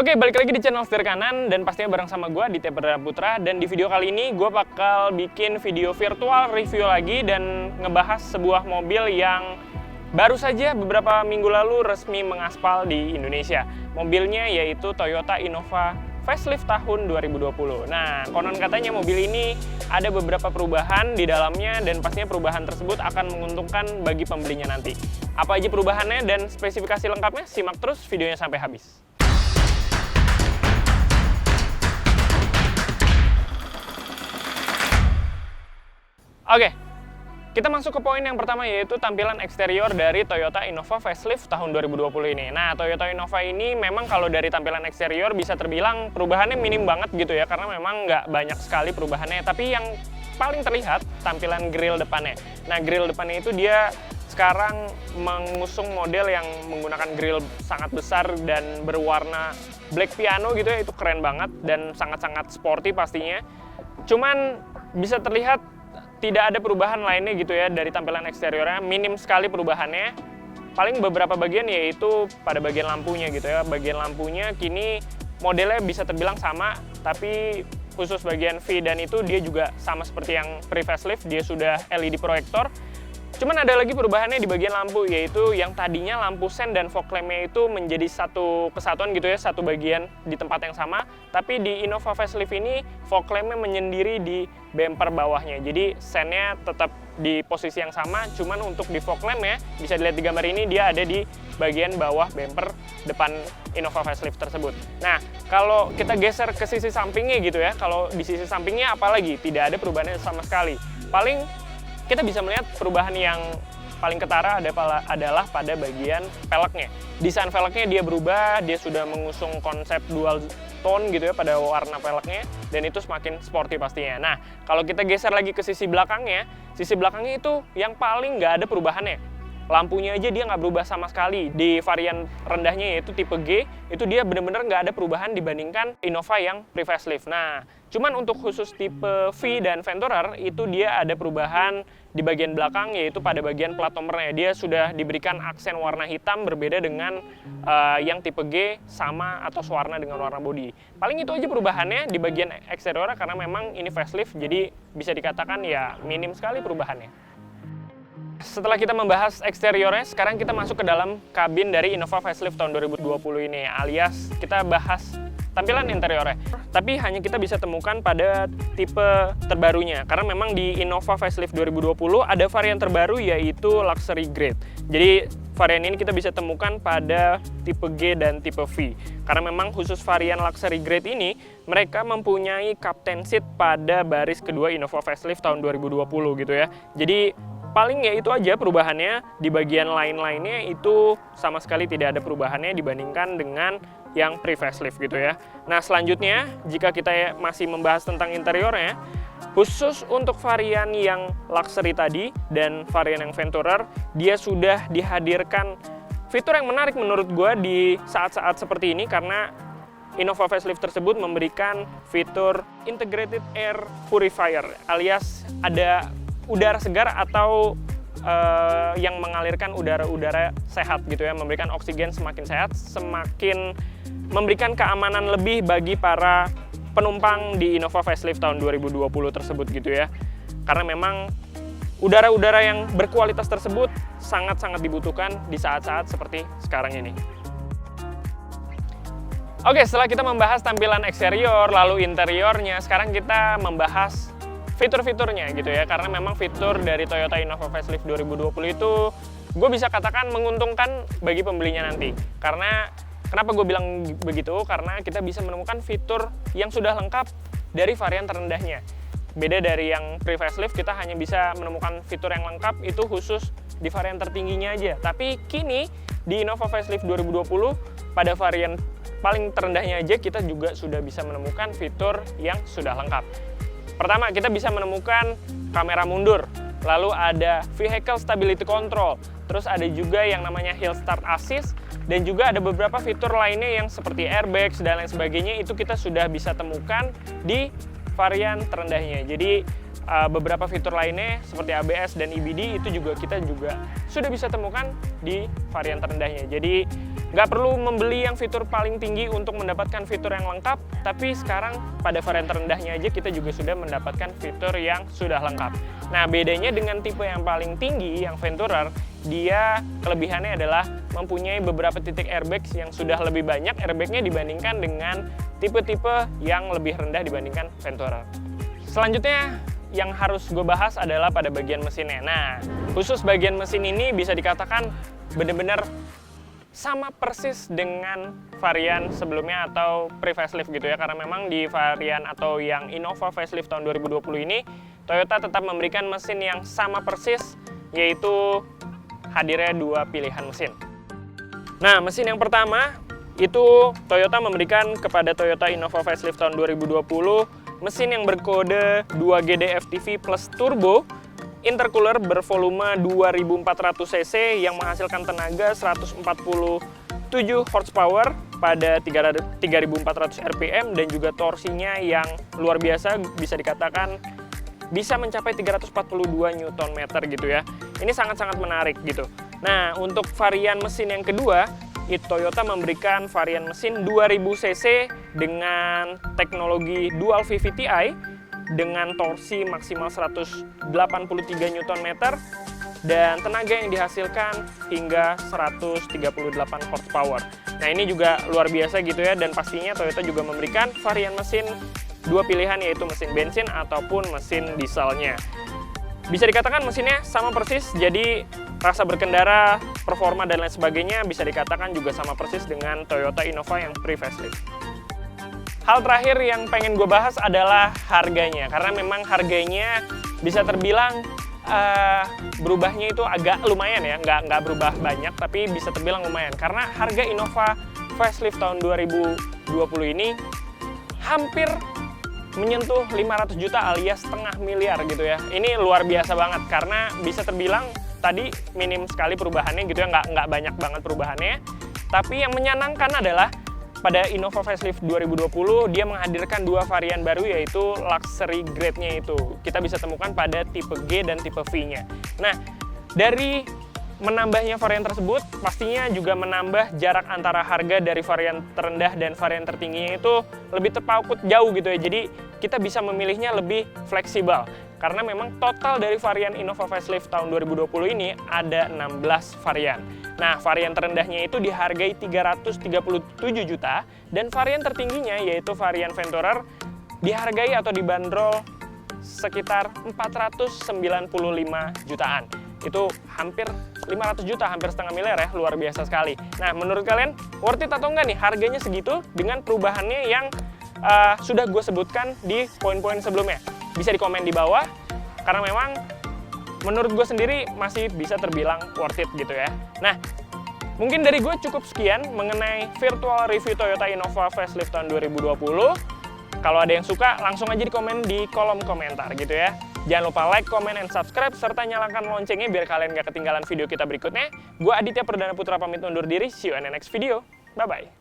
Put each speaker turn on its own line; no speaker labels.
Oke, balik lagi di channel Setir Kanan dan pastinya bareng sama gue Aditya Perdana Putra. Dan di video kali ini gue bakal bikin video virtual review lagi dan ngebahas sebuah mobil yang baru saja beberapa minggu lalu resmi mengaspal di Indonesia. Mobilnya yaitu Toyota Innova facelift tahun 2020. Nah, konon katanya mobil ini ada beberapa perubahan di dalamnya dan pastinya perubahan tersebut akan menguntungkan bagi pembelinya nanti. Apa aja perubahannya dan spesifikasi lengkapnya? Simak terus videonya sampai habis. Oke, kita masuk ke poin yang pertama yaitu tampilan eksterior dari Toyota Innova facelift tahun 2020 ini. Nah, Toyota Innova ini memang kalau dari tampilan eksterior bisa terbilang perubahannya minim banget gitu ya, karena memang nggak banyak sekali perubahannya. Tapi yang paling terlihat tampilan grill depannya. Nah, grill depannya itu dia sekarang mengusung model yang menggunakan grill sangat besar dan berwarna black piano gitu ya, itu keren banget dan sangat-sangat sporty pastinya. Cuman bisa terlihat tidak ada perubahan lainnya gitu ya dari tampilan eksteriornya, minim sekali perubahannya. Paling beberapa bagian yaitu pada bagian lampunya gitu ya. Bagian lampunya kini modelnya bisa terbilang sama, tapi khusus bagian V dan itu dia juga sama seperti yang pre-facelift, dia sudah LED proyektor. Cuman ada lagi perubahannya di bagian lampu, yaitu yang tadinya lampu sen dan fog lamp-nya itu menjadi satu kesatuan gitu ya, satu bagian di tempat yang sama. Tapi di Innova facelift ini fog lamp-nya menyendiri di bumper bawahnya. Jadi sennya tetap di posisi yang sama, cuman untuk di fog lamp-nya bisa dilihat di gambar ini dia ada di bagian bawah bumper depan Innova facelift tersebut. Nah, kalau kita geser ke sisi sampingnya gitu ya, kalau di sisi sampingnya apalagi tidak ada perubahannya sama sekali. Paling kita bisa melihat perubahan yang paling ketara adalah pada bagian velgnya. Desain velgnya dia berubah, dia sudah mengusung konsep dual tone gitu ya pada warna velgnya, dan itu semakin sporty pastinya. Nah, kalau kita geser lagi ke sisi belakangnya itu yang paling nggak ada perubahannya. Lampunya aja dia nggak berubah sama sekali. Di varian rendahnya yaitu tipe G, itu dia benar-benar nggak ada perubahan dibandingkan Innova yang pre-facelift. Nah, cuman untuk khusus tipe V dan Venturer itu dia ada perubahan di bagian belakang, yaitu pada bagian plat nomornya. Dia sudah diberikan aksen warna hitam berbeda dengan yang tipe G sama atau sewarna dengan warna bodi. Paling itu aja perubahannya di bagian eksterior karena memang ini facelift, jadi bisa dikatakan ya minim sekali perubahannya. Setelah kita membahas eksteriornya, sekarang kita masuk ke dalam kabin dari Innova facelift tahun 2020 ini, alias kita bahas tampilan interiornya. Tapi hanya kita bisa temukan pada tipe terbarunya, karena memang di Innova facelift 2020 ada varian terbaru yaitu luxury grade. Jadi varian ini kita bisa temukan pada tipe G dan tipe V. Karena memang khusus varian luxury grade ini, mereka mempunyai captain seat pada baris kedua Innova facelift tahun 2020 gitu ya. Jadi paling ya itu aja perubahannya, di bagian lain-lainnya itu sama sekali tidak ada perubahannya dibandingkan dengan yang pre-facelift gitu ya. Nah, selanjutnya jika kita masih membahas tentang interiornya, khusus untuk varian yang luxury tadi dan varian yang Venturer, dia sudah dihadirkan fitur yang menarik menurut gue di saat-saat seperti ini, karena Innova facelift tersebut memberikan fitur integrated air purifier, alias ada udara segar atau yang mengalirkan udara-udara sehat gitu ya, memberikan oksigen semakin sehat, semakin memberikan keamanan lebih bagi para penumpang di Innova facelift tahun 2020 tersebut gitu ya. Karena memang udara-udara yang berkualitas tersebut sangat-sangat dibutuhkan di saat-saat seperti sekarang ini. Oke, setelah kita membahas tampilan eksterior lalu interiornya, sekarang kita membahas fitur-fiturnya gitu ya, karena memang fitur dari Toyota Innova facelift 2020 itu gue bisa katakan menguntungkan bagi pembelinya nanti. Karena kenapa gue bilang begitu? Karena kita bisa menemukan fitur yang sudah lengkap dari varian terendahnya. Beda dari yang pre-facelift, kita hanya bisa menemukan fitur yang lengkap itu khusus di varian tertingginya aja. Tapi kini di Innova facelift 2020 pada varian paling terendahnya aja kita juga sudah bisa menemukan fitur yang sudah lengkap. Pertama, kita bisa menemukan kamera mundur, lalu ada vehicle stability control, terus ada juga yang namanya hill start assist, dan juga ada beberapa fitur lainnya yang seperti airbags dan lain sebagainya, itu kita sudah bisa temukan di varian terendahnya. Jadi beberapa fitur lainnya seperti ABS dan EBD itu kita juga sudah bisa temukan di varian terendahnya. Jadi nggak perlu membeli yang fitur paling tinggi untuk mendapatkan fitur yang lengkap, tapi sekarang pada varian terendahnya aja kita juga sudah mendapatkan fitur yang sudah lengkap. Nah, bedanya dengan tipe yang paling tinggi, yang Venturer, dia kelebihannya adalah mempunyai beberapa titik airbags yang sudah lebih banyak airbagnya dibandingkan dengan tipe-tipe yang lebih rendah dibandingkan Venturer. Selanjutnya yang harus gue bahas adalah pada bagian mesinnya. Nah, khusus bagian mesin ini bisa dikatakan benar-benar sama persis dengan varian sebelumnya atau pre-facelift gitu ya, karena memang di varian atau yang Innova facelift tahun 2020 ini Toyota tetap memberikan mesin yang sama persis, yaitu hadirnya dua pilihan mesin. Nah, mesin yang pertama itu Toyota memberikan kepada Toyota Innova facelift tahun 2020 mesin yang berkode 2GD FTV plus turbo, intercooler bervolume 2400 cc yang menghasilkan tenaga 147 horsepower pada 3400 rpm dan juga torsinya yang luar biasa, bisa dikatakan bisa mencapai 342 Nm gitu ya. Ini sangat-sangat menarik gitu. Nah, untuk varian mesin yang kedua, Toyota memberikan varian mesin 2000 cc dengan teknologi Dual VVT-i dengan torsi maksimal 183 Nm dan tenaga yang dihasilkan hingga 138 horsepower. Nah, ini juga luar biasa gitu ya, dan pastinya Toyota juga memberikan varian mesin dua pilihan, yaitu mesin bensin ataupun mesin dieselnya. Bisa dikatakan mesinnya sama persis, jadi rasa berkendara, performa, dan lain sebagainya bisa dikatakan juga sama persis dengan Toyota Innova yang pre-facelift. Hal terakhir yang pengen gue bahas adalah harganya, karena memang harganya bisa terbilang berubahnya itu agak lumayan ya, nggak berubah banyak, tapi bisa terbilang lumayan. Karena harga Innova facelift tahun 2020 ini hampir menyentuh 500 juta alias setengah miliar gitu ya. Ini luar biasa banget, karena bisa terbilang tadi minim sekali perubahannya gitu ya, nggak banyak banget perubahannya. Tapi yang menyenangkan adalah pada Innova facelift 2020 dia menghadirkan dua varian baru, yaitu luxury grade-nya itu kita bisa temukan pada tipe G dan tipe V-nya. Nah, dari menambahnya varian tersebut pastinya juga menambah jarak antara harga dari varian terendah dan varian tertingginya itu lebih terpaut jauh gitu ya. Jadi kita bisa memilihnya lebih fleksibel, karena memang total dari varian Innova facelift tahun 2020 ini ada 16 varian. Nah, varian terendahnya itu dihargai 337 juta dan varian tertingginya yaitu varian Venturer dihargai atau dibanderol sekitar 495 jutaan. Itu hampir 500 juta, hampir setengah miliar ya, luar biasa sekali. Nah, menurut kalian worth it atau enggak nih harganya segitu dengan perubahannya yang sudah gue sebutkan di poin-poin sebelumnya? Bisa di komen di bawah, karena memang menurut gue sendiri masih bisa terbilang worth it gitu ya. Nah, mungkin dari gue cukup sekian mengenai virtual review Toyota Innova facelift tahun 2020. Kalau ada yang suka, langsung aja di komen di kolom komentar gitu ya. Jangan lupa like, comment, and subscribe, serta nyalakan loncengnya biar kalian gak ketinggalan video kita berikutnya. Gue Aditya Perdana Putra pamit undur diri, see you in the next video. Bye-bye.